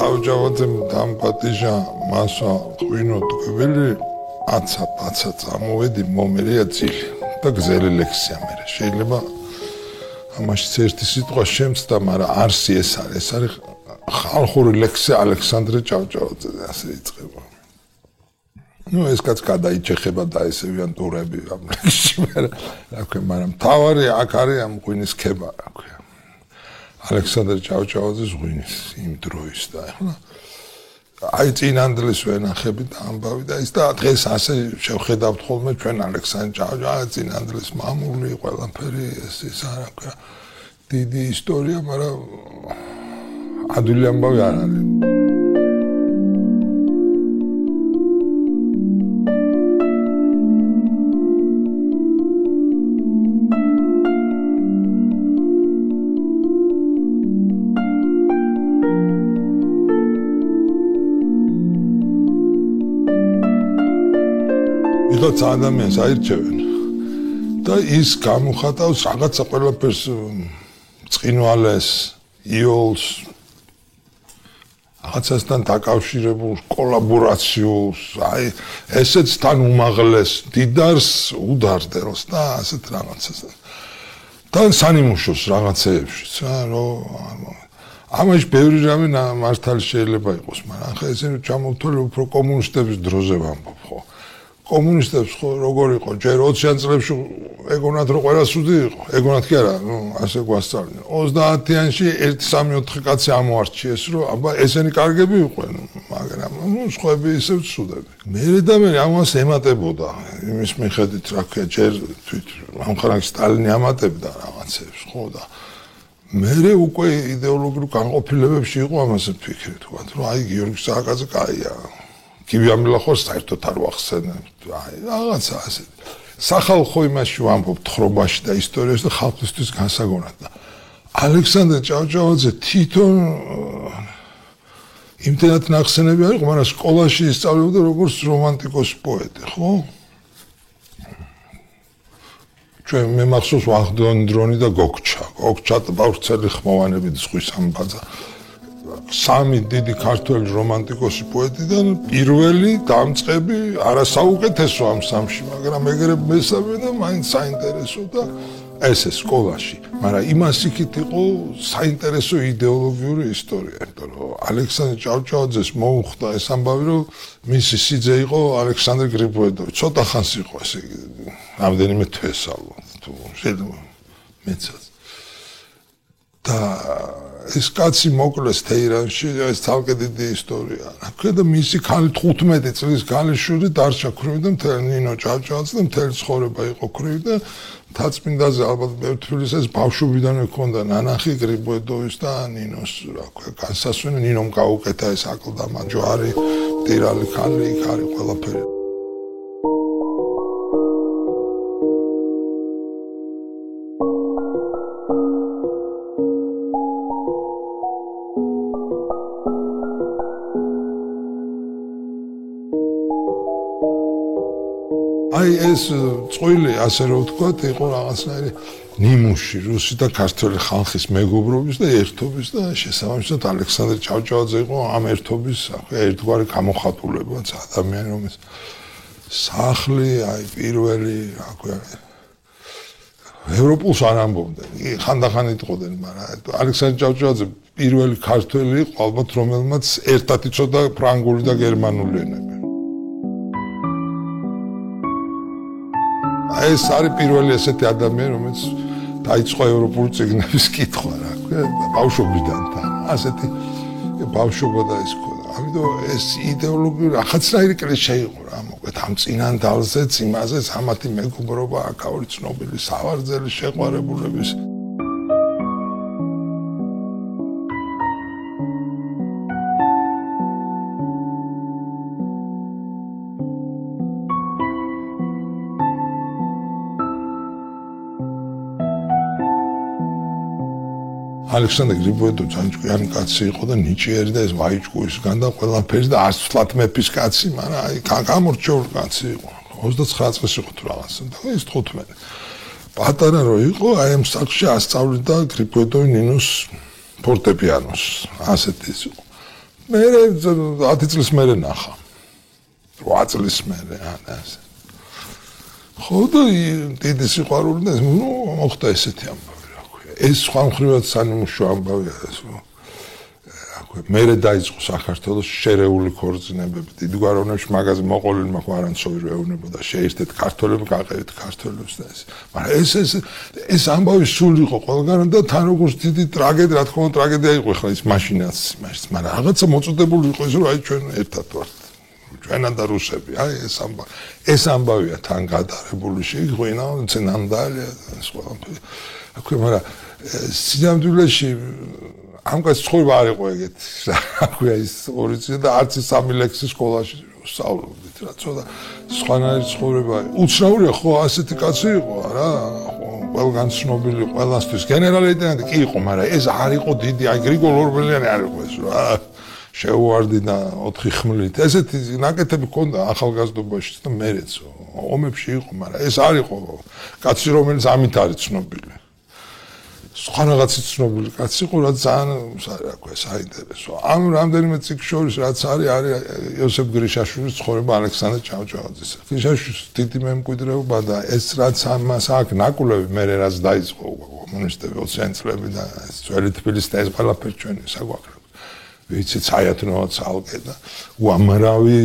Ჭავჭავაძემ დამპატიჟა მასა ღვინო ტკბილი აცა წამოვედი მომერია ძილი და გზელი ლექსია მე შეიძლება ამაშიც ერთი სიტყვა შემცდა მაგრამ არსი ეს არის ხალხური ლექსი ალექსანდრე ჭავჭავაძე ასე იწყება ну ეს კაც გადაიჭეხება და ესევიან ტურები ამ ლექსში მაგრამ თავარი აქ არის ამ ღვინის ქება რა ქვია ალექსანდრე ჭავჭავაძის ღვინის იმ დროის და ახლა აი წინანდლის ვენახები და ამბავი და ის და დღეს ასე შევხედავთ ხოლმე ჩვენ ალექსანდრე ჭავჭავაძე წინანდლის მამული ყველაფერი ეს არა ქვია დიდი ისტორია მაგრამ ადვილი ამბავი არ არის ვიღაც ადამიანს აირჩევენ და ის გამოხატავს რაღაცა ყველაფერს წინვალეს იოლს რაღაცასთან დაკავშირებულ კოლაბორაციულს აი ესეც თან უმაღლეს დიდარს უდარდელს და ასეთ რაღაცას და სანიმუშოს რაღაცეებშიც რომ ამაში ბევრი რამე მართალი შეიძლება იყოს მაგრამ ახლა ესენი ჩამოვთვალე უფრო კომუნისტების დროზე ვამბობ ხო კომუნისტებს ხო როგორ იყო ჯერ 20-იან წლებში ეგონათ რომ ყველა სუდი იყო ეგონათ კი არა ნუ ასე გვასწავლდნენ 30-იანში 1-3-4 კაცი ამოარჩიეს რომ აბა ესენი კარგები იყვნენ მაგრამ ნუ სხვები ისევ სუდები მე ამას ემატებოდა იმის მიხედვით რა ქვია ჯერ თვით ამხანაგ სტალინი ამატებდა რაღაცებს ხო და მე უკვე იდეოლოგიურ განყოფილებებში იყო ამაზე ფიქრი თქვა რომ აი გიორგი სააკაძე კაია გივიამილახოს საერთოდ არ ვახსენებ აი რაღაცა ასე სახალხო იმაში ვამბობ თხრობაში და ისტორიაში და ხალხისთვის განსაგონად და ალექსანდრე ჭავჭავაძე თვითონ იმდენად ნახსენები არ იყო მაგრამ სკოლაში ისწავლებოდა როგორც რომანტიკოსი პოეტი ხო ჩვენ მე მახსოვს ვახდონდრონი და გოგჩა ტბავრცელი ხმოვანები ზღვის ამბაძა სამი დიდი ქართველი რომანტიკოსი პოეტიდან პირველი დამწყები არასაუკეთესო ამ სამში მაგრამ ეგრევე მესამე და მაინც საინტერესო და ესე სკოლაში მაგრამ იმას იქით იყო საინტერესო იდეოლოგიური ისტორია იმიტომ რომ ალექსანდრე ჭავჭავაძეს მოუხდა ეს ამბავი რომ მისი სიძე იყო ალექსანდრე გრიბოედოვი ცოტა ხანს იყო ესე რამდენიმე თვეს ალბათ თუ შეიძლება მეცაც და ეს კაცი მოკლეს თეირანში ეს თალკე დიდი ისტორია და მისი ქალი 15 წლის ქალიშვილი დარჩა ქრივი და მთელი ნინო ჭავჭავაძე და მთელი ცხოვრება იყო ქრივი და მთაწმინდაზე ალბათ თბილისის ბავშვობიდანვე ჰქონდა ნანახი გრიბოედოვის და ნინოს რა ქვია განსასვენი ნინომ გაუკეთა ეს აკლდამა ჯვარი მტირალი ქალი იქ არის ყველაფერი აი ეს წყვილი ასე რომ ვთქვათ იყო რაღაცნაირი ნიმუში რუსი და ქართველი ხალხის მეგობრობის და ერთობის და შესაბამისად ალექსანდრე ჭავჭავაძე იყო ამ ერთობის ერთგვარი გამოხატულებაც ადამიანი რომელიც სახლი აი პირველი რა ქვია ევროპულს არ ამბობდნენ ხანდახან იტყოდნენ მაგრამ ალექსანდრე ჭავჭავაძე პირველი ქართველი იყო ალბათ რომელმაც ერთად იცოდა ფრანგული და გერმანული ენები ეს არის პირველი ესეთი ადამიანი რომელიც დაიწყო ევროპული წიგნების კითხვა რა ქვია ბავშვობიდან ასეთი ბავშვობა და ის ქონდა ამიტომ ეს იდეოლოგიური რაღაცნაირი კლიშე იყო რა მოკლედ ამ წინანდალზეც იმაზეც ამათი მეგობრობა აქაური ცნობილი სავარძელი შეყვარებულების ალექსანდრე გრიბოედოვი ძალიან კაცი იყო და ნიჭიერი და ეს ვაიჭკუისგან და ყველაფერი და არც თლათ მეფის კაცი, მაგრამ აი გამორჩეული კაცი იყო. 29 წლის იყო თუ რაღაცა და ეს 15. პატარა რო იყო, აი ამ სახლში ასწავლიდა გრიბოედოვი ნინოს ფორტეპიანოს. ასეთი ის იყო. მე 10 წლის მერე ნახა 8 წლის მერე ასე ხო და დიდი სიყვარული და მოხდა ესეთი ამბავი რა ქვია ეს სხვა მხრივად სანიმუშო ამბავია მერე დაიწყო საქართველოს შერეული ქორწინებები დიდ გვაროვნებში მაგაზე მოყოლილი მაქვს არანცოვი ეუბნებოდა შეერთეთ ქართველები გაყევით ქართველებს და ეს მაგრამ ეს ამბავი სულ იყო ყველგან და თან როგორც დიდი ტრაგედია რა თქმა უნდა ტრაგედია იყო ხა ის მაშინაც მაგრამ რაღაცა მოწოდებული იყო ის რომ აი ჩვენ ერთად ვართ ჩვენა და რუსები აი ეს ამბავია თან გადარებული შეიღვინა ცენანდალია ეს ყველაფერი აქვე მაგრამ სინამდვილეში ამკაც ცხოვრება არ იყო ეგეთი რა ქვია ის ორი წელი და არც 3 ლექსი სკოლაში სწავლობდით რა ცოტა სხვანაირი ცხოვრება უცნაურია ხო ასეთი კაცი იყო რა ყველგან ცნობილი ყველასთვის გენერალ-ლეიტენანტი კი იყო მაგრამ ეს არ იყო დიდი აი გრიგოლ ორბელიანი არ იყო ეს რა შეუვარდი და 4 ხმლით ესეთი ნაკეთები ჰქონდა ახალგაზრდობაში და მერეც ომებში იყო მაგრამ ეს არ იყო კაცი რომელიც ამით არის ცნობილი სხვა რაღაცი ცნობილი კაცი იყო რა ძალიან რა ქვია საინტერესო ამ რამდენიმე წიგნს შორის რაც არის იოსებ გრიშაშვილის ცხოვრება ალექსანდრე ჭავჭავაძის გრიშაშვილის დიდი მემკვიდრეობა და ეს რაც ამას აქვს ნაკვლევი მე რაც დაიწყო კომუნისტები 20 წლები და ძველი თბილისი და ეს ყველაფერი ჩვენი საგვარეულო ვიცი საერთოდ ცალკე და უამრავი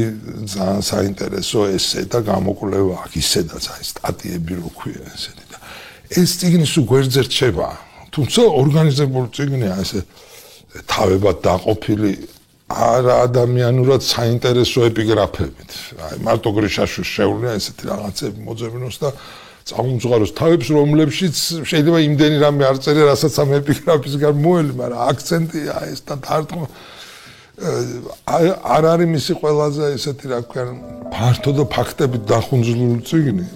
ძალიან საინტერესო ესე და გამოკვლევა აქ ისედაც აი სტატიები რო ქვია ესეთი და ეს წიგნი სულ გვერდზე რჩება თუმცა ორგანიზებული წიგნია ესე თავებად დაყოფილი არა ადამიანურად საინტერესო ეპიგრაფებით აი მარტო გრიშაშვილს შეუძლია ესეთი რაღაცები მოძებნოს და წამომძღაროს თავებს რომლებშიც შეიძლება იმდენი რამე არ წერია რასაც ამ ეპიგრაფისგან მოელი მაგრამ აქცენტია ეს და დარტყმა არ არის მისი ყველაზე ესეთი რა ქვია ფართო და ფაქტებით დახუნძლული წიგნი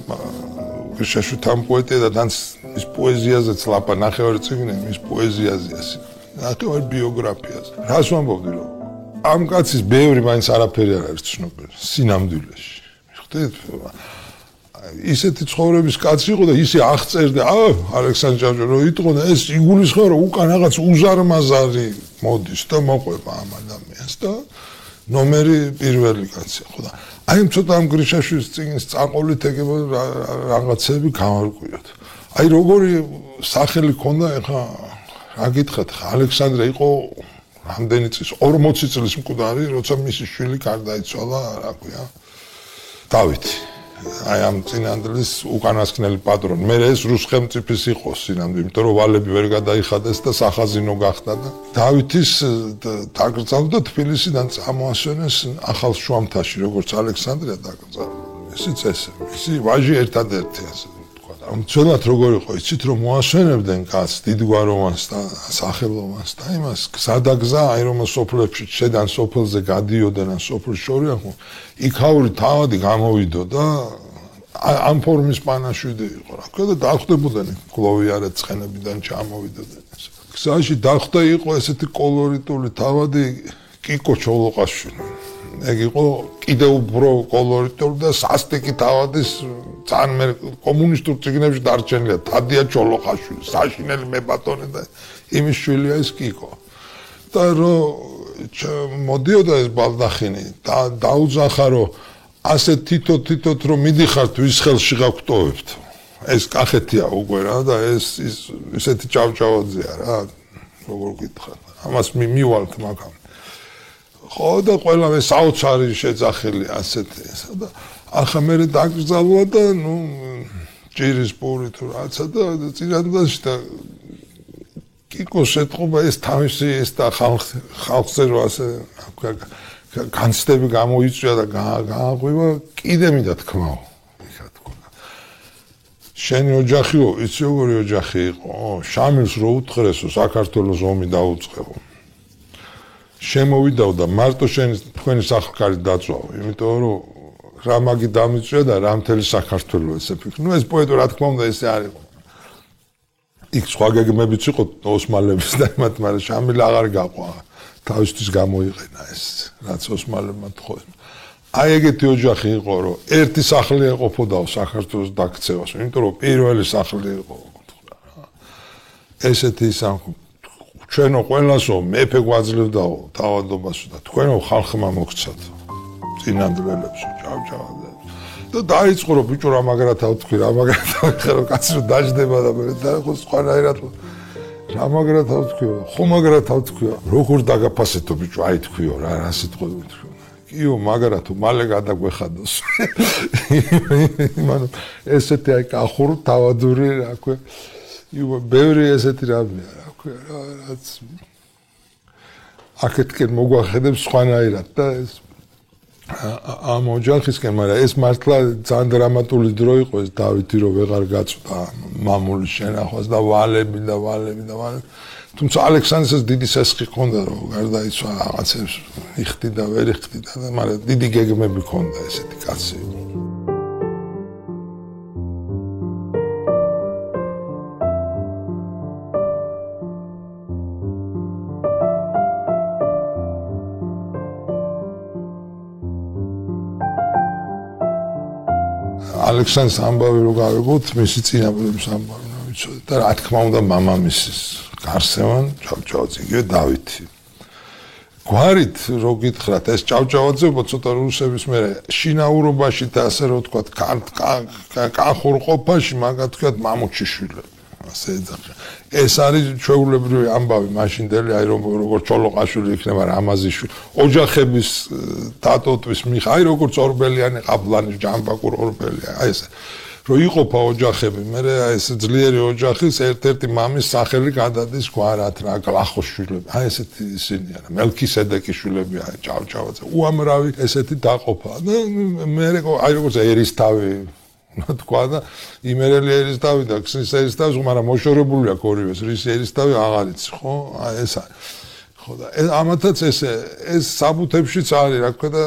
გრიშაშვილი თან პოეტია და თან ის პოეზიაზეც ლაპა ნახევარი წიგნი მის პოეზიაზეა ნახევარი ბიოგრაფიაზე რას ვამბობდი რომ ამ კაცის ბევრი მაინც არაფერი არ არის ცნობილი სინამდვილეში ხვდით ისეთი ცხოვრების კაცი იყო და ისე აღწერდა ალექსანდრე ჭავჭავაძე რომ იტყოდა ეს იგულისხმება რომ უკან რაღაც უზარმაზარი მოდის და მოყვება ამ ადამიანს და ნომერი პირველი კაცი ხო და აი ცოტა ამ გრიშაშვილის წიგნის წაყოლით ეგება რაღაცები გამარკვიოთ აი როგორი სახელი ქონდა ეხა რა გითხრათ ხა ალექსანდრე იყო რამდენი წლის 40 წლის მკვდარი როცა მისი შვილი გარდაიცვალა რა ქვია დავითი აი ამ წინანდლის უკანასკნელი პატრონი მე ეს რუს ხელმწიფის იყო სინამდვილე იმიტომ რომ ვალები ვერ გადაიხადეს და სახაზინო გახდა და დავითის დაკრძალვა თბილისიდან წამოასვენეს ახალ შუამთაში როგორც ალექსანდრია დაკრძალვა ისიც ესე ისი ვაჟი ერთადერთი ასე ამცველად როგორ იყო იცით რომ მოასვენებდნენ კაცს დიდგვაროვანს და სახელოვანს და იმას გზადაგზა აი რომ სოფლებში შედან სოფელზე გადიოდნენ ან სოფლის შორია ხო იქაური თავადი გამოვიდო და ამ ფორმის პანაშვიდი იყო რა ქვია და დახვდებოდნენ გლოვიარე ცხენებიდან ჩამოვიდოდნენ გზაში დახვდა იყო ესეთი კოლორიტული თავადი კიკო ჩოლოყაშვილი ეგ იყო კიდევ უფრო კოლორიტული და სასტიკი თავადის ძალიან მე კომუნისტურ წიგნებში დარჩენილია თადია ჩოლოყაშვილი საშინელი მებატონე და იმის შვილია ეს კიკო და რომ მოდიოდა ეს ბალდახინი და დაუძახა რომ ასე თითო რომ მიდიხართ ვის ხელში გაგვტოვებთ ეს კახეთია უკვე რა და ეს ისეთი ჭავჭავაძეა რა როგორ გითხრათ ამას მივალთ მაგამ ხო და ყველა მე საოცარი შეძახილი ასეთი და ახლა მე დაკრძალვა და ნუ ჭირის პური თუ რაცა და წინანდაში და კიკოს ეთყობა ეს თავისი ეს და ხალხზე რო ასე განცდები გამოიწვია და გააღვივა კიდე მინდა თქმაო ეხა თქონა შენი ოჯახიო იცი როგორი ოჯახი იყო შამილს რო უთხრესო საქართველოს ომი დაუწყებო შემოვიდაო და მარტო თქვენი სახლკარი დაწვავ იმიტომ რომ რა მაგი დამიწვია და რა მთელი საქართველო ესე ფიქრ ნუ ეს პოეტო რა თქმა უნდა ესე არ იყო იქ სხვა გეგმებიც იყო ოსმალების და იმათ მაგრამ შამილი აღარ გაყვა თავისთვის გამოიყენა ეს რაც ოსმალებმა თხოვეს აი ეგეთი ოჯახი იყო რომ ერთი სახლი ეყოფოდაო საქართველოს დაქცევას იმიტომ რომ პირველი სახლი იყო ესეთი ჩვენო ყველასო მეფე გვაძლევდაო თავადობასო და თქვენო ხალხმა მოგცათ წინანდრელებსო ჭავჭავადებს და დაიწყო რომ ბიჭო რა მაგრათა ვთქვი რა მაგრათა ვიხარო კაცი რომ დაждდება და მე და ხო სხვანაირად რა მაგრათა ვთქვი ხო მაგრათა ვთქვი როგორ დაგაფასეთო ბიჭო აი თქვიო რა სიტყვები თქვი იო მაგრათო მალე გადაგვეხადოს იმან ესეთი აი კახური თავადური რა ქვია იო ბევრი ესეთი რამეა რა ქვია რაც აქეთკენ მოგვახედებს სხვანაირად და ეს ამ ოჯახისკენ მაგრამ ეს მართლა ძალიან დრამატული დრო იყო ეს დავითი რომ ვეღარ გაწვდა მამულის შენახვას და ვალები თუმცა ალექსანდრეს დიდი სესხი ჰქონდა რომ გარდაიცვა რაღაცებს იხდი და ვერ იხდი და მაგრამ დიდი გეგმები ჰქონდა ესეთი კაცი ალექსანდრეს ამბავი რო გავიგოთ მისი წინაპრების ამბავი რა ვიცოდი და რა თქმა უნდა მამამისის გარსევან ჭავჭავაძე დავითი გვარით რო გითხრათ ეს ჭავჭავაძეობა ცოტა რუსების მე შინაურობაში და ასე რო ვთქვათ კახურ ყოფაში მაგათ ვთქვათ მამუჩიშვილები ასე ეძახიან ეს არის ჩვეულებრივი ამბავი მაშინდელი აი როგორ ჩოლოყაშვილი იქნება რამაზიშვილი ოჯახების დატოტვის მიხა აი როგორც ორბელიანი ყაბლანი ჯამბაკურ ორბელია აი ეს რო იყოფა ოჯახები მე აი ეს ძლიერი ოჯახის ერთ-ერთი მამის სახელი გადადის გვარად რა გლახოშვილები აი ესეთი ისინი არა მელქისედეკის შვილები აი ჭავჭავაძე უამრავი ესეთი დაყოფა და მე აი როგორც ერისთავი თქვა და იმერელი ერისთავი და ქსნის ერისთავი მაგრამ მოშორებული აქვს ორივეს რის ერისთავი აღარ იცი ხო აი ეს ხო და ამათაც ეს საბუთებშიც არის რა თქვა და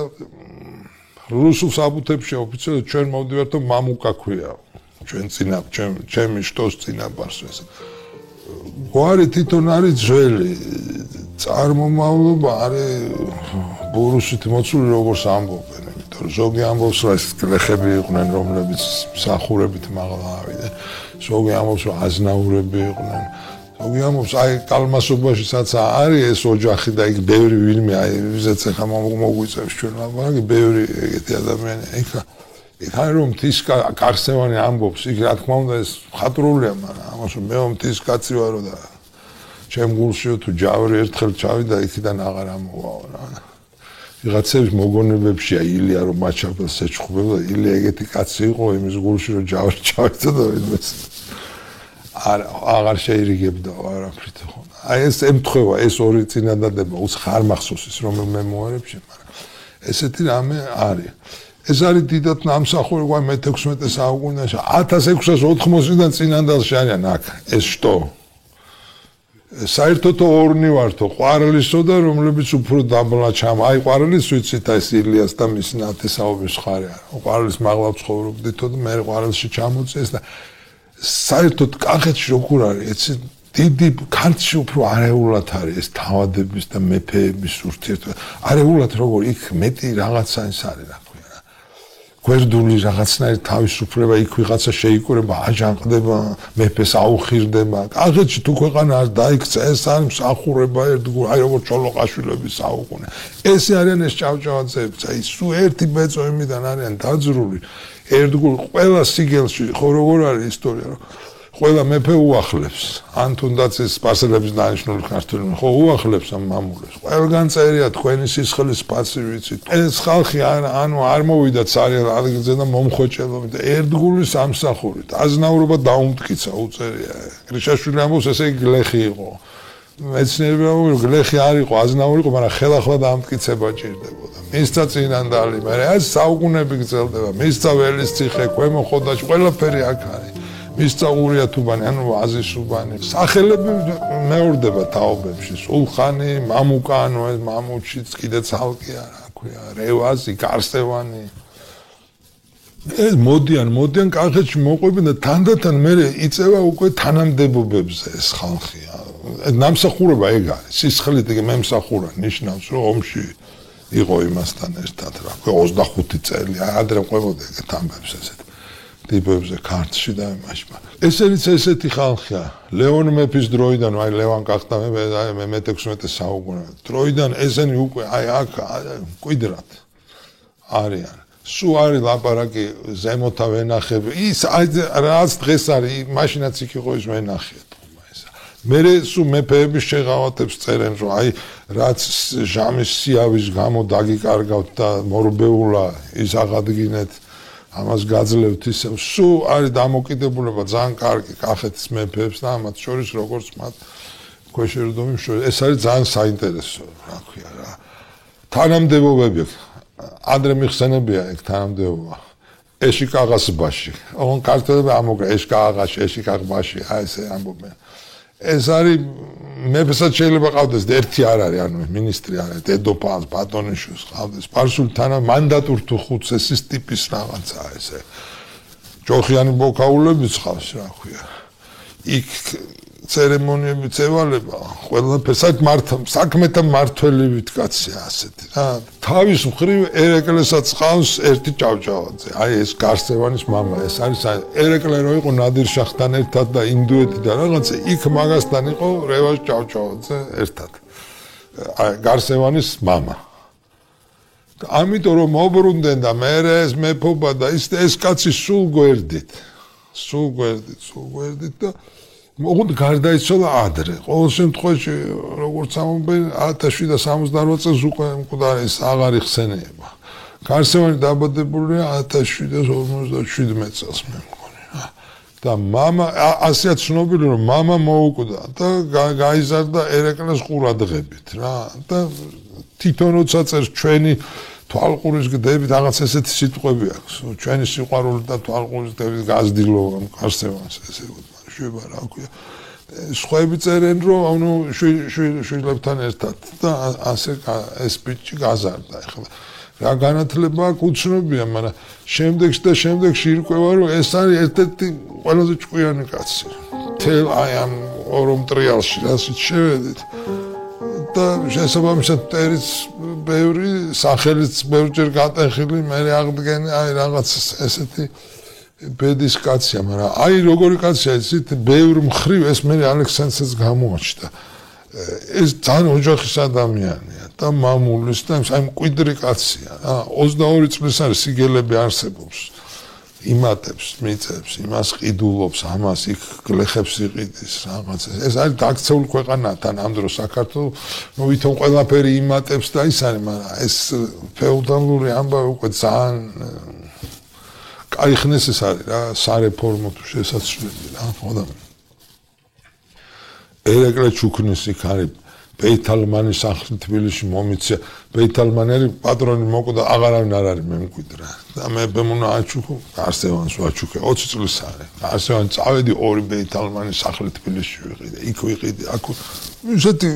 რუსულ საბუთებში ოფიციალურად ჩვენ მოვდივართ რომ მამუკა ქვია ჩვენ წინა ჩემი შტოს წინაპარს ეს გვარი თვითონ არის ძველი წარმომავლობა არის ბურუსით მოცული როგორც ამბობენ ზოგი ამბობს რომ ეს გლეხები იყვნენ რომლებიც მსახურებით მაღლა ავიდნენ ზოგი ამბობს რომ აზნაურები იყვნენ ზოგი ამბობს აი კალმასობაშიც არის ეს ოჯახი და იქ ბევრი ვინმე აი ვიზეც ახლა მოგვიწევს ჩვენ ლაპარაკი ბევრი ეგეთი ადამიანი იქ არის რომ მთის კარსევანი ამბობს იქ რა თქმა უნდა ეს მხატვრულია მაგრამ ამას რომ მე მთის კაცი ვარო და ჩემ გულშიო თუ ჯავრი ერთხელ ჩავიდა იქიდან აღარ ამოვაო რა ვიღაცების მოგონებებშია ილია რომ მაჩაბელს ეჩხუბებდა ილია ეგეთი კაცი იყო იმის გულში რომ ჯავრი ჩავიდა და ვინმეს აღარ შეირიგებდა არაფრით ხო აი ეს ემთხვევა ეს ორი წინადადება უცხარ მახსოვს ის რომ მე მოარებში მაგრამ ესეთი რამე არის ეს არის დიდად ნამსახური გვაი მე-16 საუკუნეში 1680-დან წინანდალში არიან აქ ეს შტო საერთოდ ორნი ვართო ყვარლისო და რომლებიც უფრო დაბლა ჩამ აი ყვარლის ვიცით ეს ილიას და მის ნათესაობის ხარი არა ყვარლის მაღლა ცხოვრობდითო და მე ყვარლში ჩამოწეს და საერთოდ კახეთში როგორ არის ეცი დიდი ქართლში უფრო არეულად არის ეს თავადების და მეფეების ურთიერთობა არეულად როგორ იქ მეტი რაღაცა ის არის რა ქვია რა გვერდული რაღაცნაირი თავისუფლება იქ ვიღაცა შეიკურება აჯანყდება მეფეს აუხირდება კახეთში თუ ქვეყანა არ დაიქცა ეს არის მსახურება ერთგულ აი როგორ ჩოლოყაშვილების საუკუნე ესე არიან ეს ჭავჭავაძეები აი სულ ერთი ბეწო იმიდან არიან დაძრული ერთგულ ყველა სიგელში ხო როგორ არის ისტორია რომ ყველა მეფე უახლებს ან თუნდაც ეს სპარსელების დანიშნული ქართველი ხო უახლებს ამ მამულებს ყველგან წერია თქვენი სისხლის პაცი ვიცით ეს ხალხი ანუ არ მოვიდა ცარიელ ადგილზე და მომხოჭელობით ერთგული სამსახურით აზნაურობა დაუმტკიცა უწერია გრიშაშვილი ამბობს ესე გლეხი იყო მეცნიერები ამბობენ გლეხი არ იყო აზნაური იყო მაგრამ ხელახლა დაამტკიცება ჭირდებოდა მისცა წინანდალი მაგრამ ეს საუკუნეები გრძელდება მისცა ველისციხე ქვემო ხოდაში ყველაფერი აქ არის მისცა ურიათუბანი ანუ აზისუბანი სახელები მეორდება თაობებში სულხანი მამუკა ანუ ეს მამუჩიც კიდე ცალკე არა ქვია რევაზი გარსევანი ეს მოდიან კახეთში მოყვებიან და თანდათან მე იწევა უკვე თანამდებობებზე ეს ხალხი ნამსახურება ეგ არის სისხლით ეგ მემსახურა ნიშნავს რომ ომში იყო იმასთან ერთად რა ქვია 25 წელი ადრე ყვებოდა ეგეთ ამბებს ესეთ ტიპებზე ქართლში და იმაში. ესენიც ესეთი ხალხია. ლეონ მეფის დროიდან, აი ლევან გახდა მე-16 საუკუნე. დროიდან ესენი უკვე აი აქ მკვიდრად არიან. სულ არის ლაპარაკი ზემოთა ვენახები. ის აი რაც დღეს არის, მაშინაც იქ იყო ის ვენახია. მერე სულ მეფეების შეღავათებს წერენ, რომ აი რაც ჟამის სიავის გამო დაგიკარგავთ და მორბეულა ის აღადგინეთ, ამას გაძლევთ ისე. სულ არის დამოკიდებულება ძალიან კარგი კახეთის მეფეებს და ამათ შორის როგორც მათ ქვეშევრდომის შორის. ეს არის ძალიან საინტერესო, რა ქვია რა. თანამდებობები ადრე მიხსენებია ეგ თანამდებობა. ეშიკაღასბაში. ოღონ ქართველები ამოგრა ეშკაღაში, ეშიკაღბაში, აი ესე ამბობენ. ეს არის მეფესაც შეიძლება ყავდეს ერთი არ არის, ანუ მინისტრი არის, დედოფალს, ბატონიშვილს ყავდეს. სპარსული თანა მანდატურ თუ ხუთს ესის ტიპის რაღაცაა ესე. ჯოხიანი ბოქაულებიც ყავს, რა ქვია. იქ ცერემონიები წევალება, ყველაფერს საქმეთა მართველივით კაცია ასეთი რა. თავის მხრივ ერეკლესაც ყავს ერთი ჭავჭავაძე. აი ეს გარსევანის მამა, ეს არის ერეკლე რო იყო ნადირ-შაჰთან ერთად და ინდუეთი და რაღაცა, იქ მაგასთან იყო რევაზ ჭავჭავაძე ერთად. აი გარსევანის მამა. ამიტომ რომ მოbrunდნენ და მე ეს მეფობა და ეს კაცი სულ გვერდით და მოგვით გარდაიცვალა ადრე. ყოველ შემთხვევაში როგორც ამბობენ 1768 წელს უკვე მკვდარი აღარ იხსენიება. გარსევანი დაბადებულია 1757 წელს მე მგონი. და მამა ასეა ცნობილი რომ მამა მოუკვდა და გაიზარდა ერეკლეს ყურადღებით რა. და თვითონ როცა წერს ჩვენი თვალყურის გდებით რაღაც ესეთი სიტყვები აქვს. ჩვენი სიყვარული და თვალყურის გდებით გაზრდილობა გარსევანს ესე შვება რა ქვია. სხვაები წერენ რომ ანუ შვილებთან ერთად და ასე ეს ბიჭი გაზარდა. ეხლა რა განათლება აქვს უცნობია, მაგრამ შემდეგში ირკვევა რომ ეს არის ერთ-ერთი ყველაზე ჭკვიანი კაცი. თელ აი ამ ორომ ტრიალში რასიც შევედით და შესაბამისად მტერიც ბევრი სახელიც ბევრჯერ გატეხილი, მე აღდგენი აი რაღაც ესეთი ბედის კაცია, მაგრამ აი როგორი კაცია იცით, ბევრ მხრივ ეს მე ალექსანდრესაც გამოაჩნდა. ეს ძალიან ოჯახის ადამიანია და მამულის და აი მკვიდრი კაცია. 22 წლის არის სიგელები არსებობს. იმატებს, მიწებს, იმას ყიდულობს, ამას იქ გლეხებს იყიდის, რაღაც. ეს არის დაქცეული ქვეყანათან ამ დროს საქართველოს, ნუ ვითომ ყველაფერი იმატებს და ის არის, მაგრამ ეს ფეოდალური ამბავი უკვე ძალიან აიხნეს ეს არის რა, სარეფორმო თუ შესაძლებელი რა, ხოდა. ერეკლე ჩუქნის იქ არის ბეითალმანის სახლი თბილისში მომიცია. ბეითალმანერი პატრონი მოკვდა, აღარავინ არ არის მე მკვიდრა. და მე ბემუნა აჩუქო, გარსევანს ვაჩუქე, 20 წლის არის. გარსევანი წავედი ორი ბეითალმანის სახლი თბილისში ვიყიდე, იქ ვიყიდე, აქ ისეთი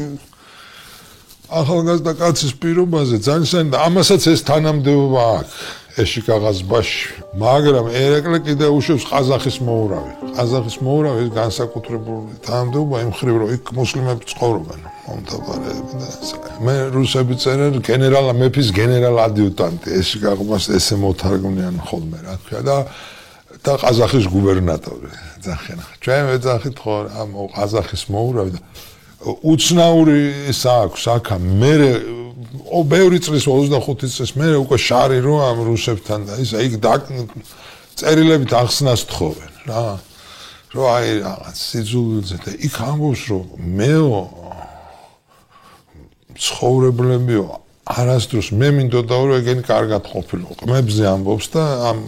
ახალგაზრდა კაცის პირობაზე ძალიან და ამასაც ეს თანამდებობა აქვს. ეშიკაღაზბაში, მაგრამ ერეკლე კიდევ უშვებს ყაზახის მოურავი. ყაზახის მოურავი ეს განსაკუთრებული თანამდებობა იმ მხრივ რომ იქ მუსლიმები ცხოვრობენ, მომთაბარეები და მე რუსები წერენ გენერალა მეფის გენერალ ადიუტანტი ეშიკაღაზბას ესე მოთარგმნიან ხოლმე რა ქვია და ყაზახის გუბერნატორი ძახენ. ჩვენ ვეძახით ხო ამ ყაზახის მოურავი და უცნაური ის აქვს აქა მე ბევრი წლის 25 წლის მე უკვე შარი რო ამ რუსებთან და ისა იქ წერილებით ახსნას თხოვენ რა რომ აი რაღაც სიძულვილზე და იქ ამბობს რომ მეო ცხოვრებლებიო არასდროს მე მინდოდა რომ ეგენი კარგად ყოფილიყო ყმებზე ამბობს და ამ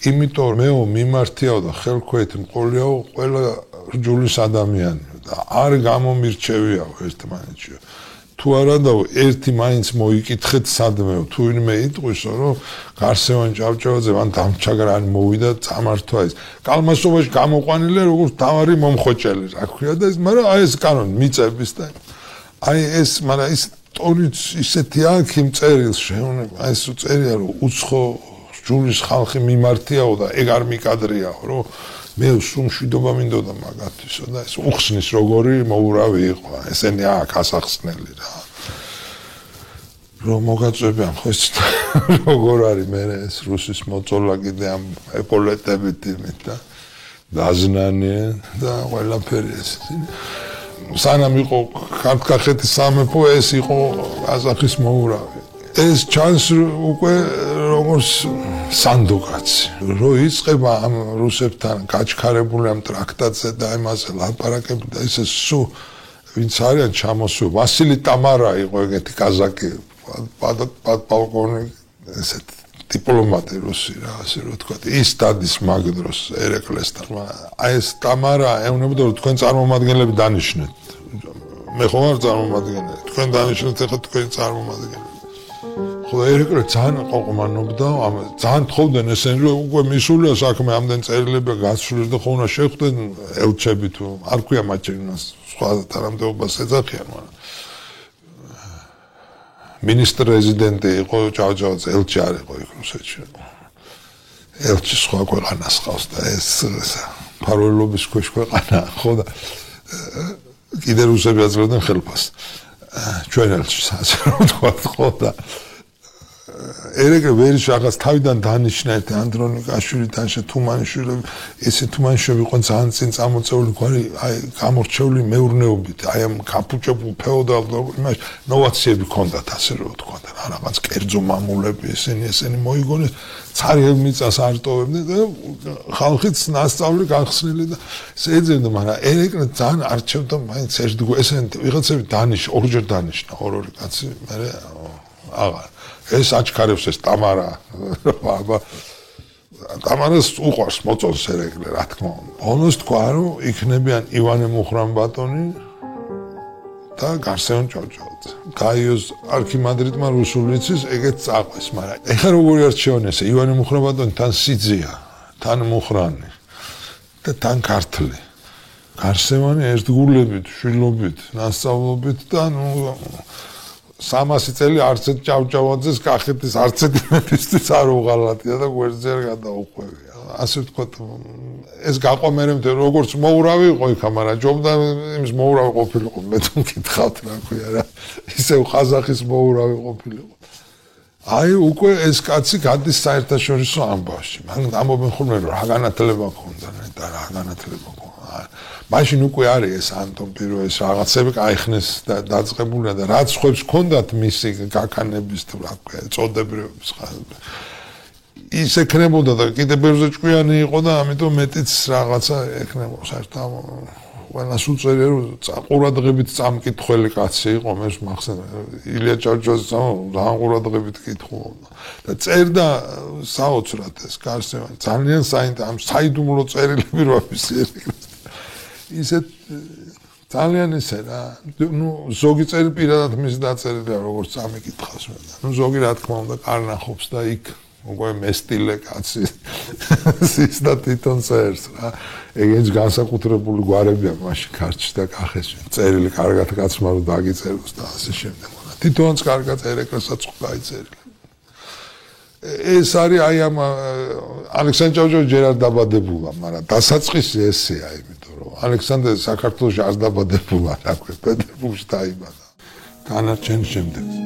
იმიტომ მეო მიმართიაო და ხელქვეით მყოლიაო ყველა რჯულის ადამიანი და არ გამომირჩევიაო ერთმანეთში თუ არადაო ერთი მაინც მოიკითხეთ სადმეო თუ ვინმე იტყვისო რომ გარსევან ჭავჭავაძე მან დამჩაგრანი მოვიდა წამართვა ის კალმასობაში გამოყვანილია როგორც თავარი მომხოჭელი რა ქვია და ეს მაგრამ აი ეს კანონი მიწების და აი ეს მაგრამ ის ტონიც ისეთი აქვს იმ წერილს შეუნება აი ეს წერია რომ უცხო ჯურის ხალხი მიმართიაო და ეგ არ მიკადრიაო რომ მე სუმშვიდობა მინდოდა მაგათვისო და ეს უხსნის როგორი მოურავი იყო ესენი აქ ასახსნელი რა რომ მოგაწვევიან ხო ეს როგორ არის მე ეს რუსის მოწოლა კიდე ამ ეპოლეტებით იმით და დაზნანიან და ყველაფერი ეს სანამ იყო ქართლ-კახეთის სამეფო ეს იყო ყაზახის მოურავი ეს ჩანს უკვე როგორც სანდუგაცი რომ იწყება ამ რუსებთან გაჩქარებული ამ ტრაქტატზე და იმაზე ლაპარაკები და ესე სულ ვინც არიან ჩამოსულ ვასილი ტამარა იყო ეგეთი კაზაკი პადპოლკოვნიკი ესეთ დიპლომატი რუსი რა ასე რომ თქვა ის დადის მაგ დროს ერეკლესთან აი ეს ტამარა ეუბნებოდა რომ თქვენ წარმომადგენლები დანიშნეთ მე ხო არ წარმომადგენელი თქვენ დანიშნეთ ახლა თქვენი წარმომადგენლები ხო ერეკლე ძალიან ყოყმანობდა ძალიან თხოვდნენ ესენი რომ უკვე მისულია საქმე ამდენ წერილები გასრულდეს და ხო უნდა შეხვდნენ ელჩები თუ არ ქვია მაჩერინას სხვა თანამდებობას ეძახიან მაგრამ მინისტრი რეზიდენტი იყო ჭავჭავაძე ელჩი არ იყო იქ რუსეთში ელჩი სხვა ქვეყანას ყავს და ეს ფარველობის ქვეშ ქვეყანა ხო და კიდე რუსები აძლევდნენ ხელფას ჩვენ ელჩს ასე რომ თქვა ხო და ერეგე ვერიშ რაღაც თავიდან დანიშნა ერთი ანდრონიკაშვილი თანშა თუმანიშვილი ესე თუმანიშვილი იყო ძალიან წინ წამოწეული გვარი აი გამორჩეული მეურნეობით აი ამ კაპუჭებულ ფეოდალ იმაში ნოვაციები ჰქონდათ ასე რომ თქვა და რაღაც კერძო მამულები ესენი მოიგონეს царელ მიწას არ ტოვებდნენ და ხალხიც ნასწავლი გახსნილი და შეეძებდა მაგრამ ერეგე ძალიან არჩევდა მაინც ერთგვარ ესენი ვიღაცები დანიშნა ორჯერ დანიშნა ორი კაცი მე აღარ ეს აჩქარებს ეს ტამარა აბა ტამარას უყვარს მოწონს ერეკლე რა თქმა უნდა ბოლოს თქვა რომ იქნებიან ივანე მუხრანბატონი და გარსეონ ჭავჭავაძე გაიოს არქიმანდრიტმა რუსული იცის ეგეც წაყვეს მაგრამ ეხლა როგორი არჩევანი ესე ივანე მუხრანბატონი თან სიძია თან მუხრანი და თან ქართლი გარსევანი ერთგულებით შვილობით ნასწავლობით და ნუ 300 წელი არც ერთ ჭავჭავაძეს კახეთის არც ერთ მეფისთვის არ უღალატია და გვერდზე არ გადაუყვევია. ასე ვთქვათ, ეს გაყვამერემდე როგორც მოურავი იყო იქ, მაგრამ ჯობდა იმის მოურავი ყოფილიყო, მე თუ მკითხავთ რა ქვია რა. ისევ ყაზახის მოურავი ყოფილიყო. აი უკვე ეს კაცი გადის საერთაშორისო ამბავში. მან ამბობენ ხოლმე რომ რა განათლება ქონდა და რა განათლება ქონდა. მაშინ უკვე არის ეს ანტონ პირველის რაღაცები გაიხნეს და დაწყებულია და რაც ხვებს ჰქონდათ მისი გაქანების თუ რა ქვია წოდებრივების ის ეკნებოდა და კიდე ბევრზე ჭკვიანი იყო და ამიტომ მეტიც რაღაცა ეკნებოდა საერთოდ ყველას უწერია რომ ყურადღებით წამკითხველი კაცი იყო მე მახსენე ილია ჭავჭავაძე ძალიან ყურადღებით კითხულობდა და წერდა საოცრად ეს გარსევანი ძალიან საიდუმლო წერილები რო აფისიერებს ისეთ ძალიან ისე რა ნუ ზოგი წელი პირადად მის დაწერილია როგორც წამიკითხავს მე ნუ ზოგი რა თქმა უნდა კარნახობს და იქ უკვე მესტილე კაცი ის და თვითონ წერს რა ეგეც განსაკუთრებული გვარებია მაშინ ქართლში და კახეთში წერილი კარგად კაცმა რომ დაგიწეროს და ასე შემდეგ თვითონც კარგად ერეკლესაც გაიწერილი ეს არის აი ამ ალექსანდრე ჭავჭავაძე ჯერ არ დაბადებულა მაგრამ დასაწყისი ესეა იმიტომ რომ ალექსანდრე საქართველოში არ დაბადებულა რა ქვია პეტერბურგში დაიბადა განარჩენის შემდეგ